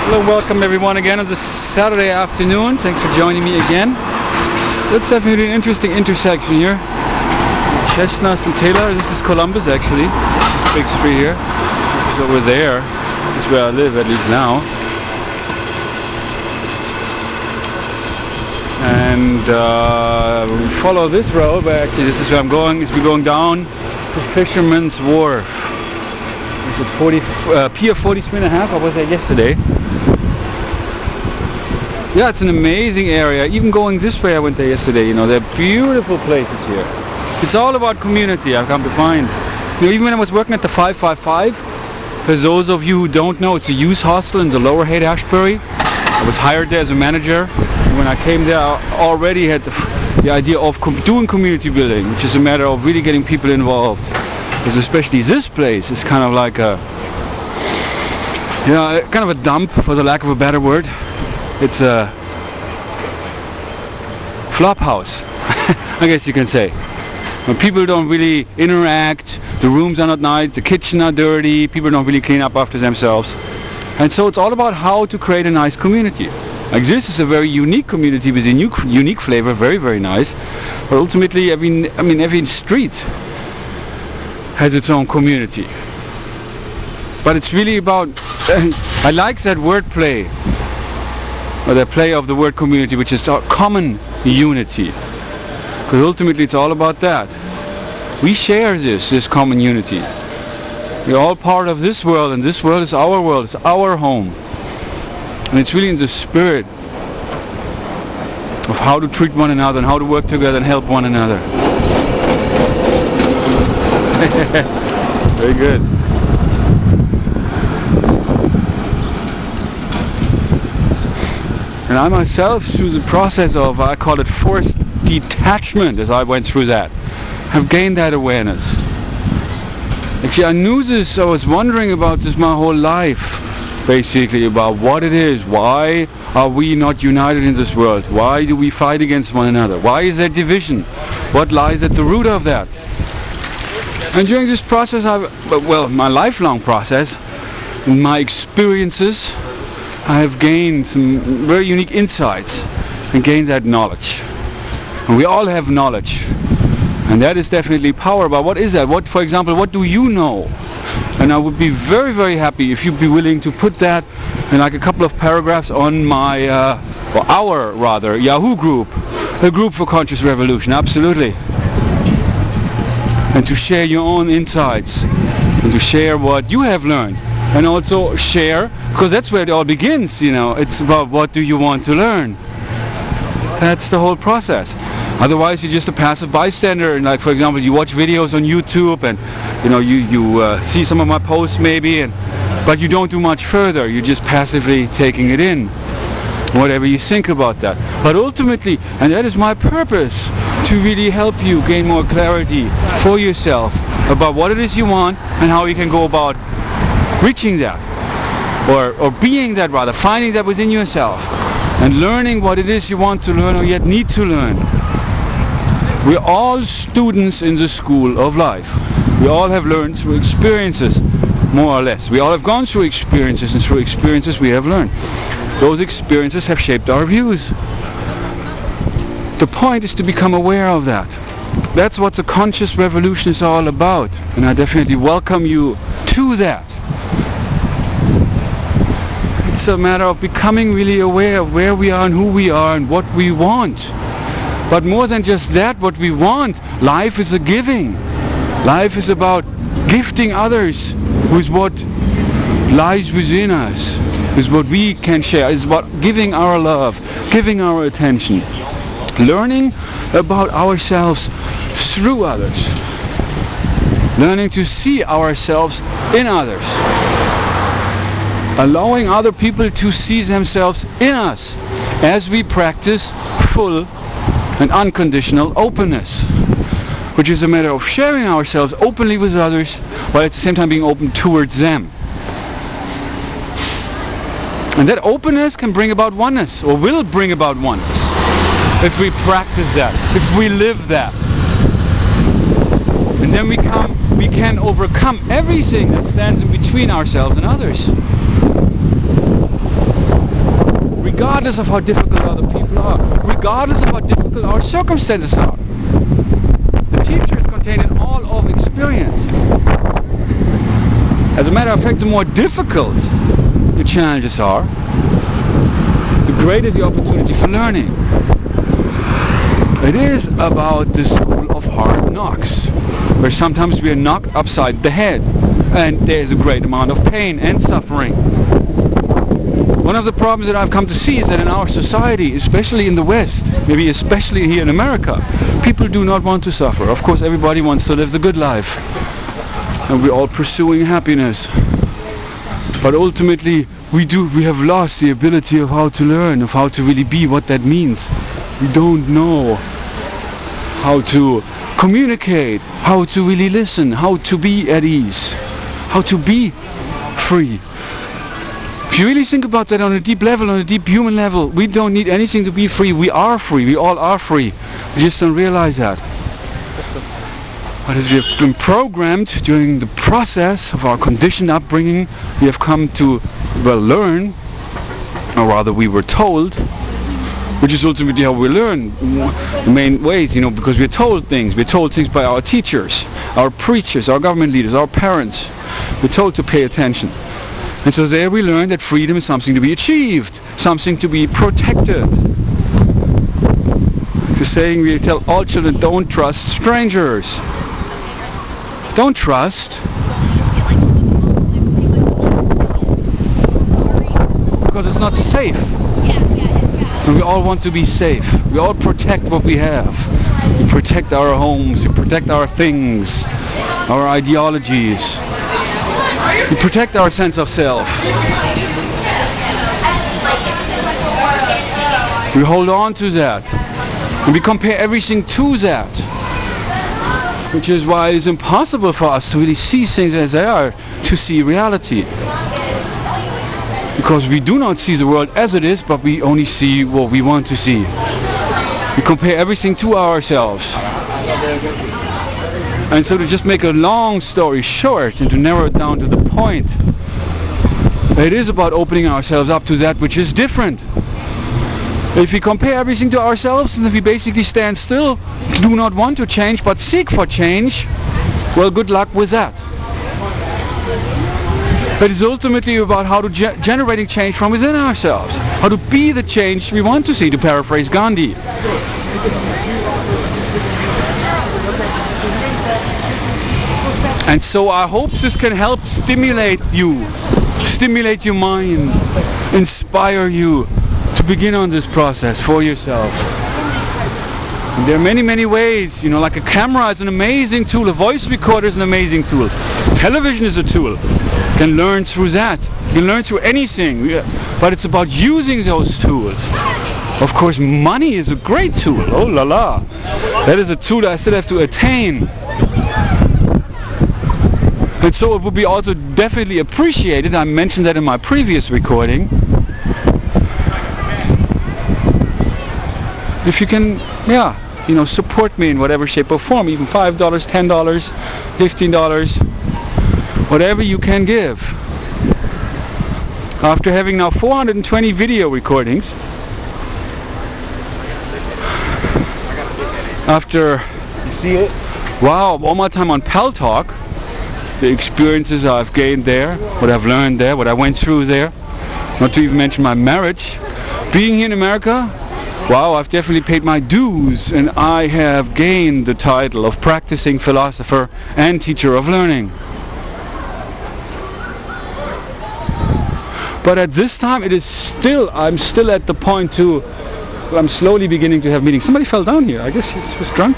Hello, welcome everyone again on this Saturday afternoon. Thanks for joining me again. It's definitely an interesting intersection here. Chestnut and Taylor. This is Columbus actually. This big street here. This is over there. This is where I live at least now. And we follow this road, but actually this is where I'm going. We're going down to Fisherman's Wharf. It's Pier 43.5. I was there yesterday. Yeah, it's an amazing area. Even going this way, I went there yesterday. You know, they're beautiful places here. It's all about community, I've come to find. You know, even when I was working at the 555, for those of you who don't know, it's a youth hostel in the Lower Haight-Ashbury. I was hired there as a manager. And when I came there, I already had the idea of doing community building, which is a matter of really getting people involved. Because especially this place is kind of like a, you know, kind of a dump, for the lack of a better word. It's a flop house, I guess you can say. When people don't really interact, the rooms are not nice, the kitchen are dirty, people don't really clean up after themselves. And so it's all about how to create a nice community. Like this is a very unique community with a unique flavor, very, very nice. But ultimately, every street has its own community. But it's really about, I like that wordplay, or the play of the word community, which is our common unity. Because ultimately it's all about that. We share this common unity. We're all part of this world, and this world is our world, it's our home. And it's really in the spirit of how to treat one another and how to work together and help one another. Very good. And I myself, through the process of, I call it forced detachment, as I went through that, have gained that awareness. Actually, I knew this, I was wondering about this my whole life, basically, about what it is. Why are we not united in this world? Why do we fight against one another? Why is there division? What lies at the root of that? And during this process, my lifelong process, and my experiences, I have gained some very unique insights and gained that knowledge. And we all have knowledge. And that is definitely power. But what is that? What, for example, what do you know? And I would be very, very happy if you'd be willing to put that in like a couple of paragraphs on my, our Yahoo group. A group for conscious revolution, absolutely. And to share your own insights. And to share what you have learned. And also share, because that's where it all begins, you know. It's about what do you want to learn. That's the whole process. Otherwise you're just a passive bystander, and like for example you watch videos on YouTube and you know you see some of my posts maybe, but you don't do much further. You're just passively taking it in, whatever you think about that. But ultimately, and that is my purpose, to really help you gain more clarity for yourself about what it is you want and how you can go about reaching that, or being that rather, finding that within yourself and learning what it is you want to learn or yet need to learn. We're all students in the school of life. We all have learned through experiences, more or less. We all have gone through experiences, and through experiences we have learned. Those experiences have shaped our views. The point is to become aware of that. That's what the conscious revolution is all about, and I definitely welcome you to that. It's a matter of becoming really aware of where we are and who we are and what we want. But more than just that, what we want, life is a giving. Life is about gifting others with what lies within us, with what we can share. It's about giving our love, giving our attention, learning about ourselves through others, learning to see ourselves in others, allowing other people to see themselves in us as we practice full and unconditional openness, which is a matter of sharing ourselves openly with others while at the same time being open towards them. And that openness can bring about oneness, or will bring about oneness, if we practice that, if we live that. And then we can overcome everything that stands in between ourselves and others. regardless of how difficult other people are, regardless of how difficult our circumstances are. The teacher is contained in all of experience. As a matter of fact, the more difficult the challenges are, the greater the opportunity for learning. It is about the school of hard knocks, where sometimes we are knocked upside the head, and there is a great amount of pain and suffering. One of the problems that I've come to see is that in our society, especially in the West, maybe especially here in America, people do not want to suffer. Of course, everybody wants to live the good life, and we're all pursuing happiness. But ultimately, we have lost the ability of how to learn, of how to really be, what that means. We don't know how to communicate, how to really listen, how to be at ease, how to be free. If you really think about that on a deep level, on a deep human level, we don't need anything to be free. We are free. We all are free. We just don't realize that. But as we have been programmed during the process of our conditioned upbringing, we have come to, well, learn, or rather we were told, which is ultimately how we learn, the main ways, because we're told things. We're told things by our teachers, our preachers, our government leaders, our parents. We're told to pay attention. And so there we learn that freedom is something to be achieved, something to be protected. To saying, we tell all children, don't trust strangers. Don't trust. Because it's not safe. And we all want to be safe. We all protect what we have. We protect our homes, we protect our things, our ideologies. We protect our sense of self. We hold on to that. And we compare everything to that. Which is why it's impossible for us to really see things as they are, to see reality. Because we do not see the world as it is, but we only see what we want to see. We compare everything to ourselves. And so to just make a long story short and to narrow it down to the point, it is about opening ourselves up to that which is different. If we compare everything to ourselves and if we basically stand still, do not want to change but seek for change, well, good luck with that. But it's ultimately about how to generating change from within ourselves, how to be the change we want to see, to paraphrase Gandhi. And so I hope this can help stimulate you, stimulate your mind, inspire you to begin on this process for yourself. And there are many, many ways, like a camera is an amazing tool, a voice recorder is an amazing tool, television is a tool. You can learn through that. You can learn through anything, but it's about using those tools. Of course, money is a great tool. Oh la la. That is a tool that I still have to attain. And so it would be also definitely appreciated, I mentioned that in my previous recording, if you can, support me in whatever shape or form, even $5, $10, $15, whatever you can give. After having now 420 video recordings, after, all my time on Pal Talk, the experiences I've gained there, what I've learned there, what I went through there, not to even mention my marriage, being here in America, I've definitely paid my dues, and I have gained the title of practicing philosopher and teacher of learning. But at this time, I'm still at the point I'm slowly beginning to have meetings. Somebody fell down here. I guess he was drunk.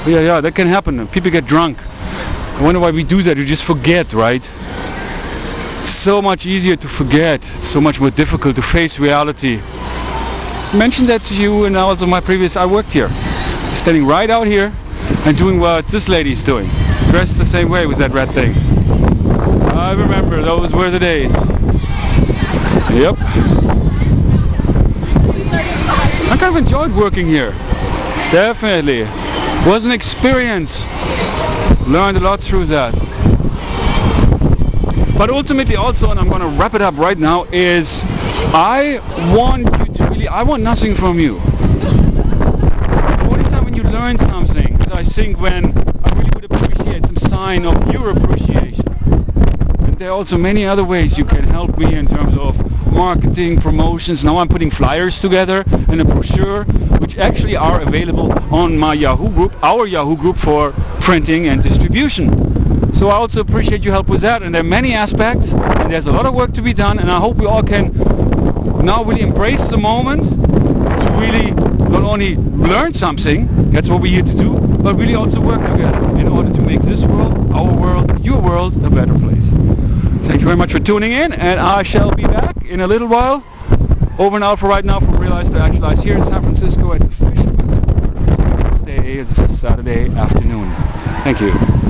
Yeah, that can happen. People get drunk. I wonder why we do that. We just forget, right? It's so much easier to forget. It's so much more difficult to face reality. I mentioned that to you, and also I worked here. Standing right out here and doing what this lady's doing. Dressed the same way with that red thing. I remember, those were the days. Yep. I kind of enjoyed working here. Definitely. It was an experience. Learned a lot through that. But ultimately also, and I'm going to wrap it up right now, is I want you really, I want nothing from you. The only time when you learn something is, I think, when I really would appreciate some sign of your appreciation. And there are also many other ways you can help me in terms of marketing, promotions. Now I'm putting flyers together and a brochure, which actually are available on my Yahoo group, our Yahoo group for printing and distribution. So I also appreciate your help with that, and there are many aspects, and there's a lot of work to be done, and I hope we all can now really embrace the moment to really not only learn something, that's what we're here to do, but really also work together in order to make this world, our world, your world, a better place. Thank you very much for tuning in, and I shall be back in a little while. Over and out for right now from Realize to Actualize here in San Francisco at the Fishermans Wharf. Today is Saturday afternoon. Thank you.